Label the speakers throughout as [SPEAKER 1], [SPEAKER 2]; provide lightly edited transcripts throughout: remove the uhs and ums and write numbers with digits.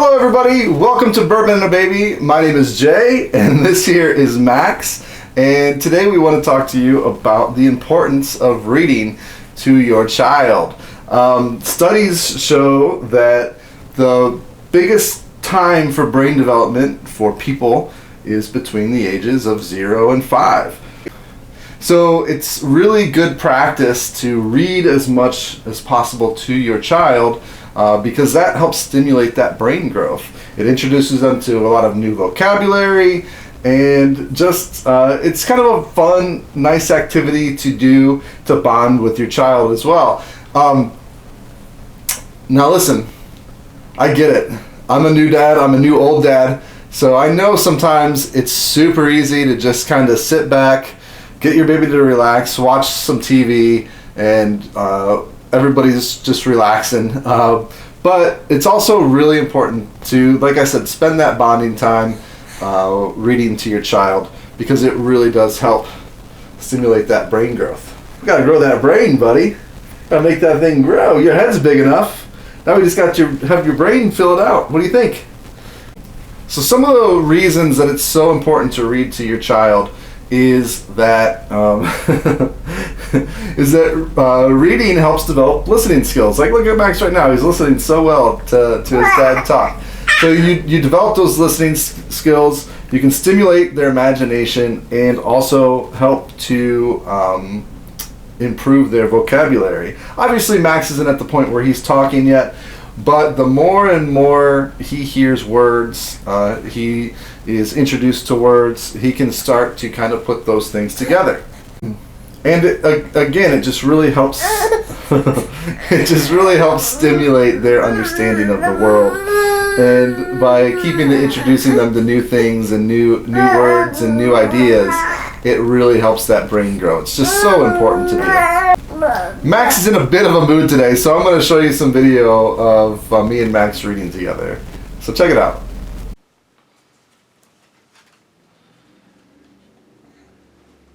[SPEAKER 1] Hello everybody, welcome to Bourbon and a Baby. My name is Jay and this here is Max, and today we want to talk to you about the importance of reading to your child. Studies show that the biggest time for brain development for people is between the ages of 0 and 5. So it's really good practice to read as much as possible to your child because that helps stimulate that brain growth. It introduces them to a lot of new vocabulary, and just it's kind of a fun, nice activity to do to bond with your child as well. Now listen, I get it. I'm a new dad, I'm a new old dad, so I know sometimes it's super easy to just kind of sit back, get your baby to relax, watch some TV, and everybody's just relaxing. But it's also really important to, like I said, spend that bonding time reading to your child, because it really does help stimulate that brain growth. We gotta grow that brain, buddy. Gotta make that thing grow. Your head's big enough. Now we just got to have your brain fill it out. What do you think? So some of the reasons that it's so important to read to your child is that reading helps develop listening skills. Like, look at Max right now; he's listening so well to his dad talk. So you develop those listening skills. You can stimulate their imagination and also help to improve their vocabulary. Obviously, Max isn't at the point where he's talking yet, but the more and more he hears words, he is introduced to words, he can start to kind of put those things together. And again, it just really helps it just really helps stimulate their understanding of the world. And by introducing them to new things and new words and new ideas, it really helps that brain grow. It's just so important to do. Max is in a bit of a mood today, so I'm going to show you some video of me and Max reading together. So check it out.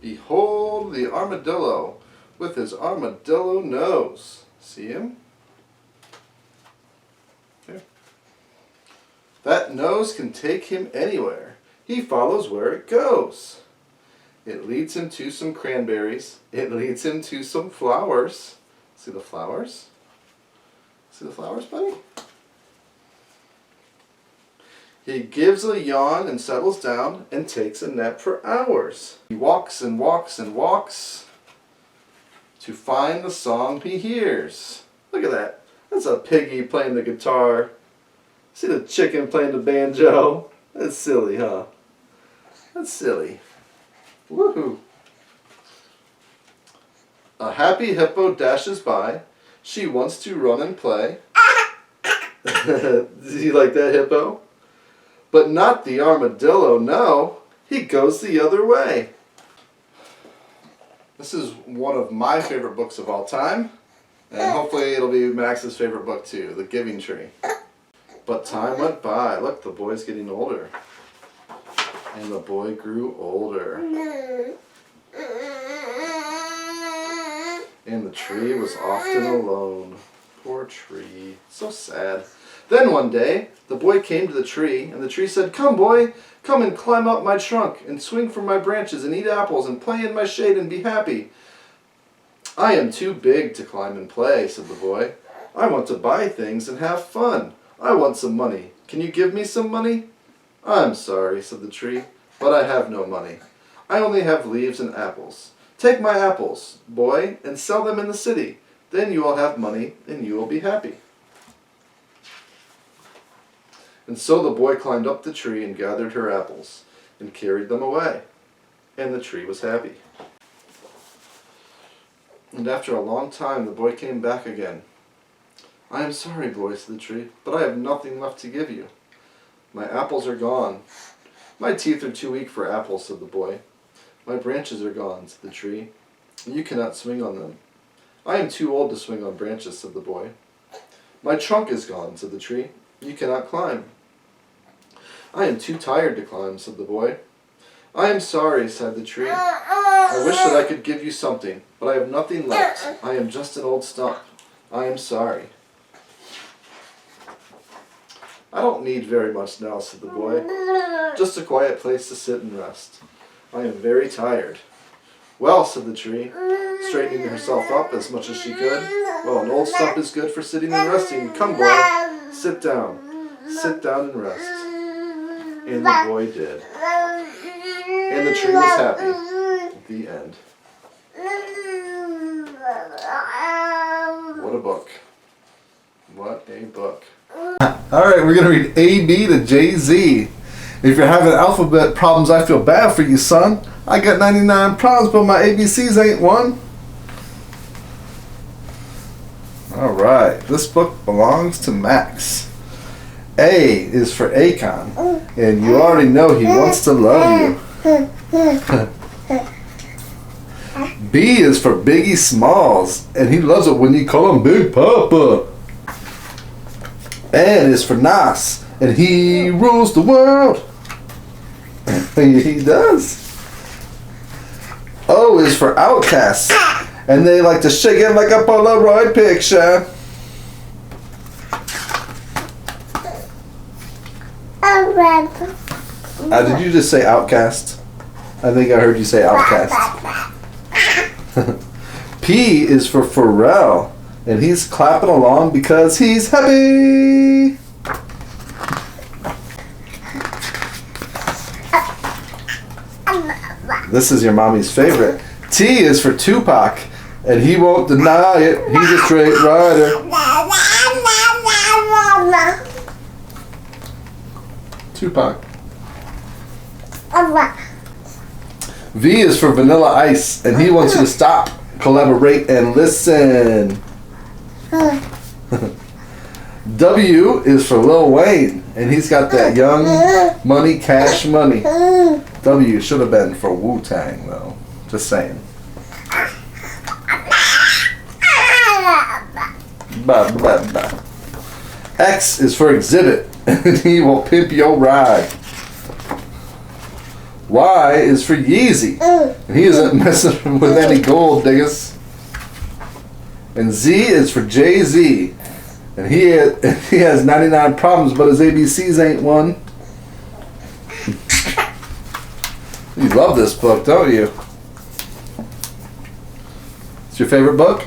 [SPEAKER 1] Behold the armadillo with his armadillo nose. See him? Okay. That nose can take him anywhere. He follows where it goes. It leads him to some cranberries. It leads him to some flowers. See the flowers? See the flowers, buddy? He gives a yawn and settles down and takes a nap for hours. He walks and walks and walks to find the song he hears. Look at that. That's a piggy playing the guitar. See the chicken playing the banjo? That's silly, huh? That's silly. Woohoo! A happy hippo dashes by. She wants to run and play. Do you like that, hippo? But not the armadillo, no. He goes the other way. This is one of my favorite books of all time. And hopefully it'll be Max's favorite book too, The Giving Tree. But time went by. Look, the boy's getting older. And the boy grew older. And the tree was often alone. Poor tree. So sad. Then one day, the boy came to the tree, and the tree said, "Come, boy, come and climb up my trunk, and swing from my branches, and eat apples, and play in my shade, and be happy." "I am too big to climb and play," said the boy. "I want to buy things and have fun. I want some money. Can you give me some money?" "I'm sorry," said the tree, "but I have no money. I only have leaves and apples. Take my apples, boy, and sell them in the city. Then you will have money, and you will be happy." And so the boy climbed up the tree and gathered her apples and carried them away. And the tree was happy. And after a long time the boy came back again. "I am sorry, boy," said the tree, "but I have nothing left to give you. My apples are gone." "My teeth are too weak for apples," said the boy. "My branches are gone," said the tree, "and you cannot swing on them." "I am too old to swing on branches," said the boy. "My trunk is gone," said the tree. "You cannot climb." "I am too tired to climb," said the boy. "I am sorry," sighed the tree. "I wish that I could give you something, but I have nothing left. I am just an old stump. I am sorry." I don't need very much now, said the boy. Just a quiet place to sit and rest. I am very tired. Well, said the tree, straightening herself up as much as she could. Well, an old stump is good for sitting and resting. Come, boy, sit down. Sit down and rest. And the boy did. And the tree was happy. The end. What a book. What a book. Alright, we're going to read A, B to J, Z. If you're having alphabet problems, I feel bad for you, son. I got 99 problems, but my ABCs ain't one. Alright, this book belongs to Max. A is for Akon, and you already know he wants to love you. B is for Biggie Smalls, and he loves it when you call him Big Papa. N is for Nas, and he rules the world. He does. O is for Outcasts, and they like to shake it like a Polaroid picture. Did you just say Outcast? I think I heard you say Outcast. P is for Pharrell, and he's clapping along because he's happy. This is your mommy's favorite. T is for Tupac, and he won't deny it. He's a straight rider. Tupac. V is for Vanilla Ice, and he wants you to stop, collaborate, and listen. W is for Lil Wayne, and he's got that young money, cash money. W should have been for Wu-Tang, though. Just saying. Bah, bah, bah. X is for Exhibit, and he will pimp your ride. Y is for Yeezy, and he isn't messing with any gold diggers. And Z is for Jay-Z, and he has 99 problems, but his ABCs ain't one. You love this book, don't you? It's your favorite book?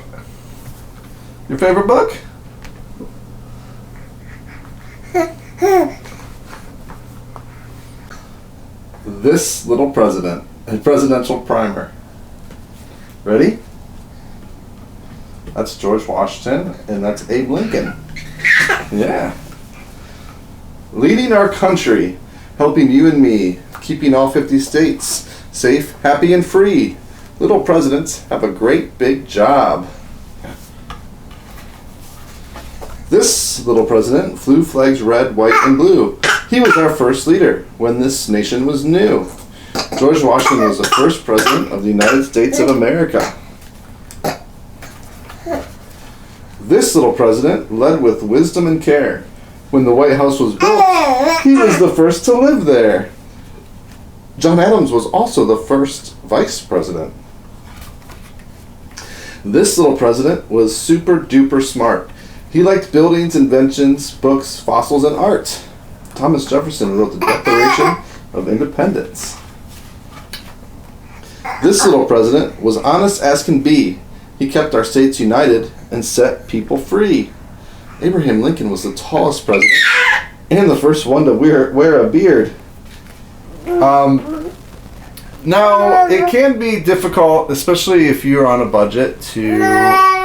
[SPEAKER 1] Your favorite book? This Little President, a presidential primer. Ready? That's George Washington, and that's Abe Lincoln. Yeah. Leading our country, helping you and me, keeping all 50 states safe, happy, and free. Little presidents have a great big job. This little president flew flags red, white, and blue. He was our first leader when this nation was new. George Washington was the first president of the United States of America. This little president led with wisdom and care. When the White House was built, he was the first to live there. John Adams was also the first vice president. This little president was super duper smart. He liked buildings, inventions, books, fossils, and art. Thomas Jefferson wrote the Declaration of Independence. This little president was honest as can be. He kept our states united and set people free. Abraham Lincoln was the tallest president and the first one to wear a beard. Now, it can be difficult, especially if you're on a budget, to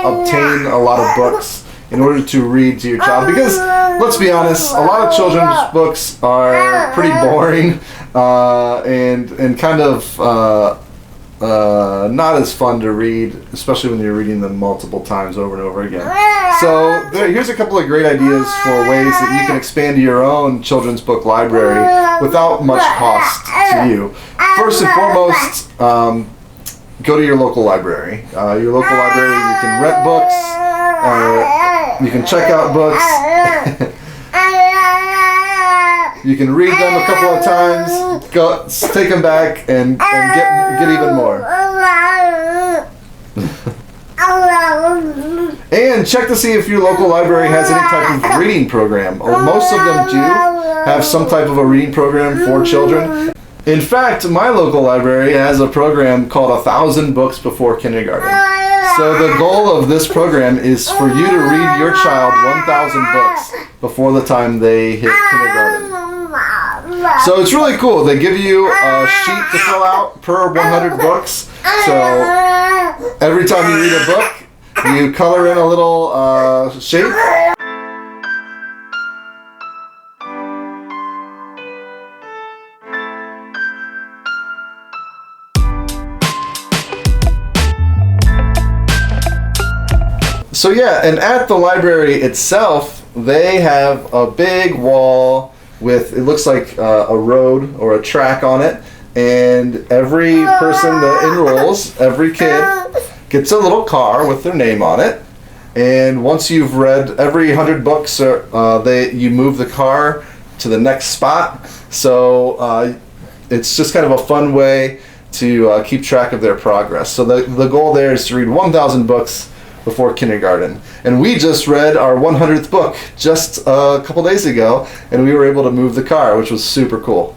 [SPEAKER 1] obtain a lot of books in order to read to your child, because let's be honest, a lot of children's books are pretty boring and kind of not as fun to read, especially when you're reading them multiple times over and over again. So here's a couple of great ideas for ways that you can expand your own children's book library without much cost to you. First and foremost, go to your local library. Your local library, you can rent books, you can check out books, you can read them a couple of times, go take them back, and get even more. And check to see if your local library has any type of reading program. Most of them do have some type of a reading program for children. In fact, my local library has a program called 1,000 Books Before Kindergarten. So the goal of this program is for you to read your child 1,000 books before the time they hit kindergarten. So it's really cool. They give you a sheet to fill out per 100 books. So every time you read a book, you color in a little shape. So yeah, and at the library itself, they have a big wall with, it looks like a road or a track on it, and every person that enrolls, every kid, gets a little car with their name on it. And once you've read every 100 books, you move the car to the next spot. So it's just kind of a fun way to keep track of their progress. So the goal there is to read 1,000 books before kindergarten. And we just read our 100th book just a couple days ago, and we were able to move the car, which was super cool.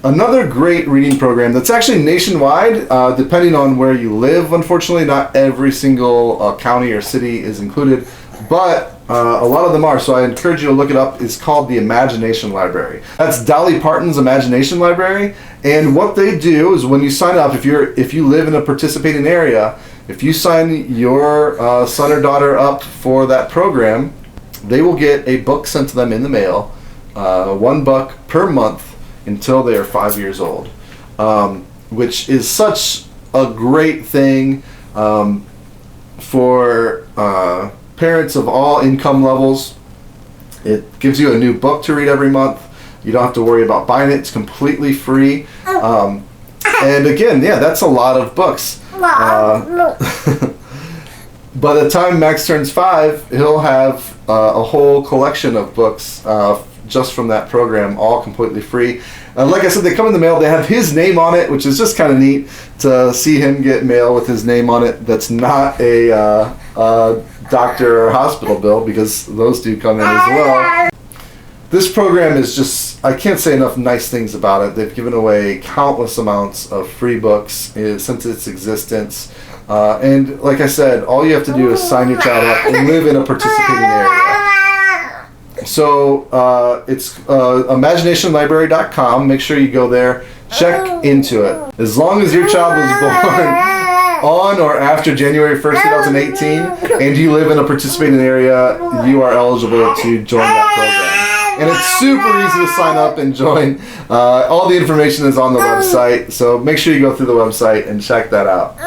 [SPEAKER 1] Another great reading program that's actually nationwide, depending on where you live. Unfortunately, not every single county or city is included, but a lot of them are, so I encourage you to look it up. It's called the Imagination Library. That's Dolly Parton's Imagination Library, and what they do is when you sign up, if you live in a participating area, if you sign your son or daughter up for that program, they will get a book sent to them in the mail, 1 book per month, until they are 5 years old, which is such a great thing for parents of all income levels. It gives you a new book to read every month. You don't have to worry about buying it. It's completely free. And again, yeah, that's a lot of books. By the time Max turns 5, he'll have a whole collection of books just from that program, all completely free. Like I said, they come in the mail. They have his name on it, which is just kind of neat to see him get mail with his name on it. That's not a doctor or hospital bill, because those do come in as well. This program is just, I can't say enough nice things about it. They've given away countless amounts of free books since its existence. And like I said, all you have to do is sign your child up and live in a participating area. So it's imaginationlibrary.com. Make sure you go there, check into it. As long as your child was born on or after January 1st, 2018, and you live in a participating area, you are eligible to join that program. And it's super easy to sign up and join. All the information is on the website, so make sure you go through the website and check that out.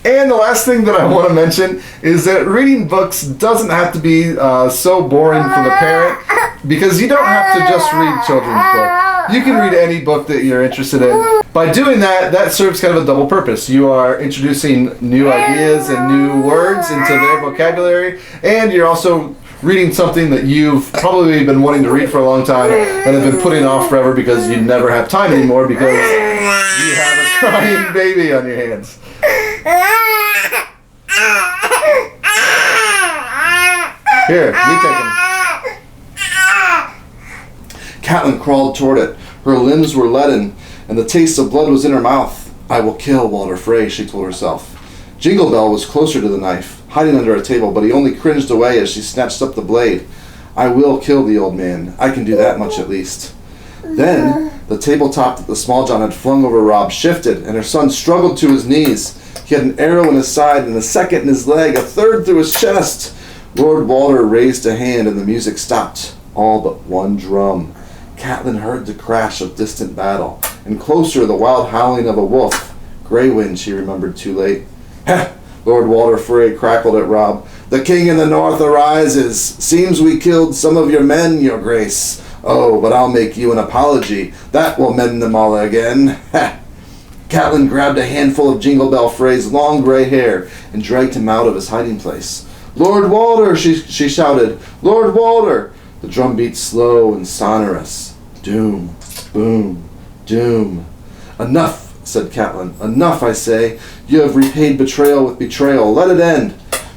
[SPEAKER 1] And the last thing that I want to mention is that reading books doesn't have to be so boring for the parent, because you don't have to just read children's books. You can read any book that you're interested in. By doing that, that serves kind of a double purpose. You are introducing new ideas and new words into their vocabulary, and you're also reading something that you've probably been wanting to read for a long time and have been putting off forever because you never have time anymore because you have a crying baby on your hands. Here, you take him. Catelyn crawled toward it. Her limbs were leaden, and the taste of blood was in her mouth. I will kill Walter Frey, she told herself. Jingle Bell was closer to the knife, hiding under a table, but he only cringed away as she snatched up the blade. I will kill the old man. I can do that much at least. Then, the tabletop that the small John had flung over Rob shifted, and her son struggled to his knees. He had an arrow in his side, and a second in his leg, a third through his chest. Lord Walter raised a hand, and the music stopped. all but one drum. Catelyn heard the crash of distant battle, and closer the wild howling of a wolf. Grey Wind, she remembered too late. Heh! Lord Walder Frey crackled at Robb. The king in the north arises. Seems we killed some of your men, your grace. Oh, but I'll make you an apology. That will mend them all again. Heh! Catelyn grabbed a handful of Jingle Bell Frey's long gray hair and dragged him out of his hiding place. Lord Walder, she shouted. Lord Walder! The drum beat slow and sonorous. Doom, boom, doom. Enough, said Catelyn. Enough, I say. You have repaid betrayal with betrayal. Let it end.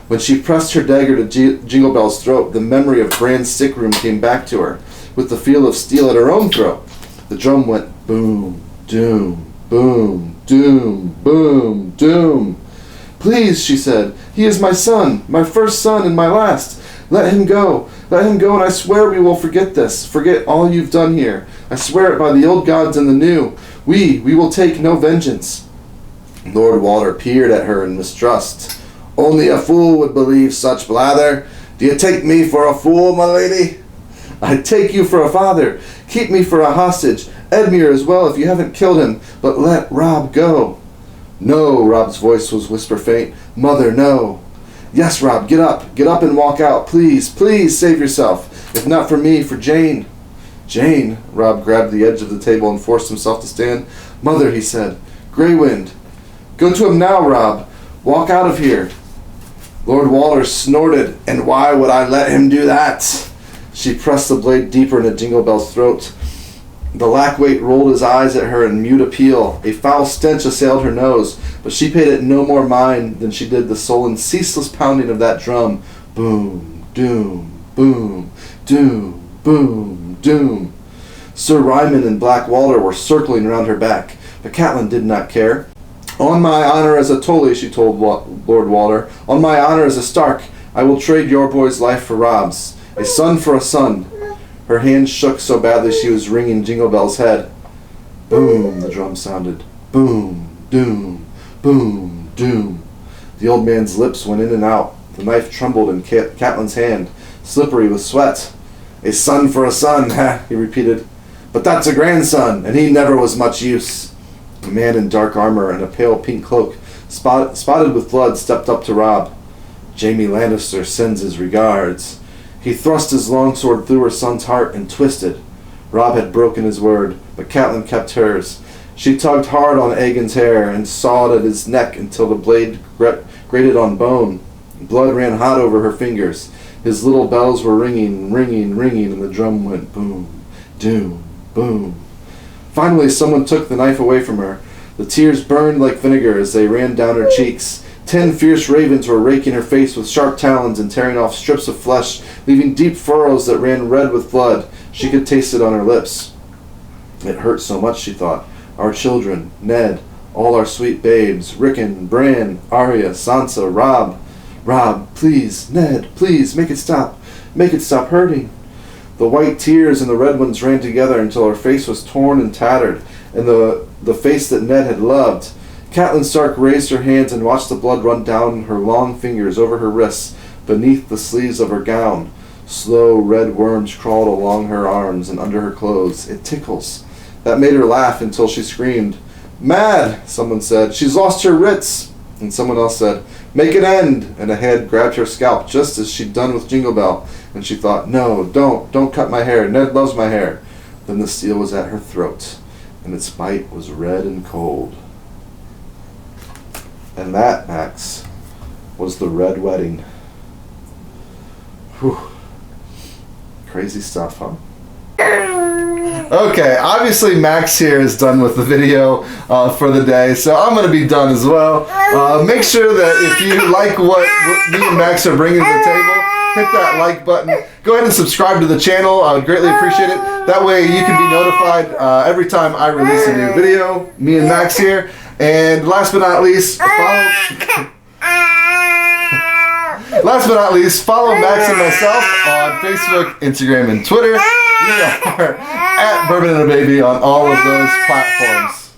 [SPEAKER 1] When she pressed her dagger to Jingle Bell's throat, the memory of Bran's sick room came back to her, with the feel of steel at her own throat. The drum went boom, doom, boom, doom, boom, doom. Please, she said, he is my son, my first son and my last. Let him go. Let him go, and I swear we will forget this. Forget all you've done here. I swear it by the old gods and the new. We will take no vengeance. Lord Walder peered at her in mistrust. Only a fool would believe such blather. Do you take me for a fool, my lady? I take you for a father. Keep me for a hostage. Edmure as well if you haven't killed him, but let Robb go. No, Robb's voice was whisper faint. Mother, no. Yes, Robb, get up and walk out. Please, please save yourself. If not for me, for Jane. Jane, Robb grabbed the edge of the table and forced himself to stand. Mother, he said. Grey Wind. Go to him now, Robb. Walk out of here. Lord Walder snorted. And why would I let him do that? She pressed the blade deeper into Jingle Bell's throat. The lackweight rolled his eyes at her in mute appeal. A foul stench assailed her nose, but she paid it no more mind than she did the sullen, ceaseless pounding of that drum. Boom, doom, boom, doom, boom, doom. Sir Ryman and Black Walder were circling around her back, but Catelyn did not care. On my honor as a Tully, she told Lord Walder, on my honor as a Stark, I will trade your boy's life for Robb's. A son for a son. Her hands shook so badly she was wringing Jingle Bell's head. Boom, the drum sounded. Boom, doom, boom, doom. The old man's lips went in and out. The knife trembled in Catelyn's hand, slippery with sweat. A son for a son, ha, he repeated. But that's a grandson, and he never was much use. A man in dark armor and a pale pink cloak, spotted with blood, stepped up to Robb. Jaime Lannister sends his regards. He thrust his longsword through her son's heart and twisted. Robb had broken his word, but Catelyn kept hers. She tugged hard on Aegon's hair and sawed at his neck until the blade grated on bone. Blood ran hot over her fingers. His little bells were ringing, and the drum went boom, doom, boom. Finally, someone took the knife away from her. The tears burned like vinegar as they ran down her cheeks. 10 fierce ravens were raking her face with sharp talons and tearing off strips of flesh, leaving deep furrows that ran red with blood. She could taste it on her lips. It hurt so much, she thought. Our children, Ned, all our sweet babes, Rickon, Bran, Arya, Sansa, Robb. Robb, please, Ned, please, make it stop. Make it stop hurting. The white tears and the red ones ran together until her face was torn and tattered, and the face that Ned had loved. Catelyn Stark raised her hands and watched the blood run down her long fingers over her wrists, beneath the sleeves of her gown. Slow red worms crawled along her arms and under her clothes. It tickles. That made her laugh until she screamed. Mad, someone said. She's lost her wits. And someone else said, make an end. And a hand grabbed her scalp just as she'd done with Jingle Bell. And she thought, no, don't cut my hair. Ned loves my hair. Then the steel was at her throat, and its bite was red and cold. And that, Max, was the Red Wedding. Whew. Crazy stuff, huh? Okay, obviously Max here is done with the video for the day, so I'm going to be done as well. Make sure that if you like what me and Max are bringing to the table, hit that like button. Go ahead and subscribe to the channel. I would greatly appreciate it. That way you can be notified every time I release a new video. Me and Max here. And last but not least, follow Max and myself on Facebook, Instagram, and Twitter. We are at Bourbon and a Baby on all of those platforms.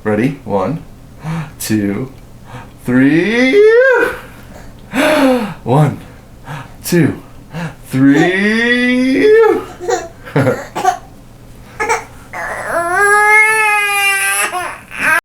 [SPEAKER 1] Ready? 1, 2, 3. 1, 2, 3.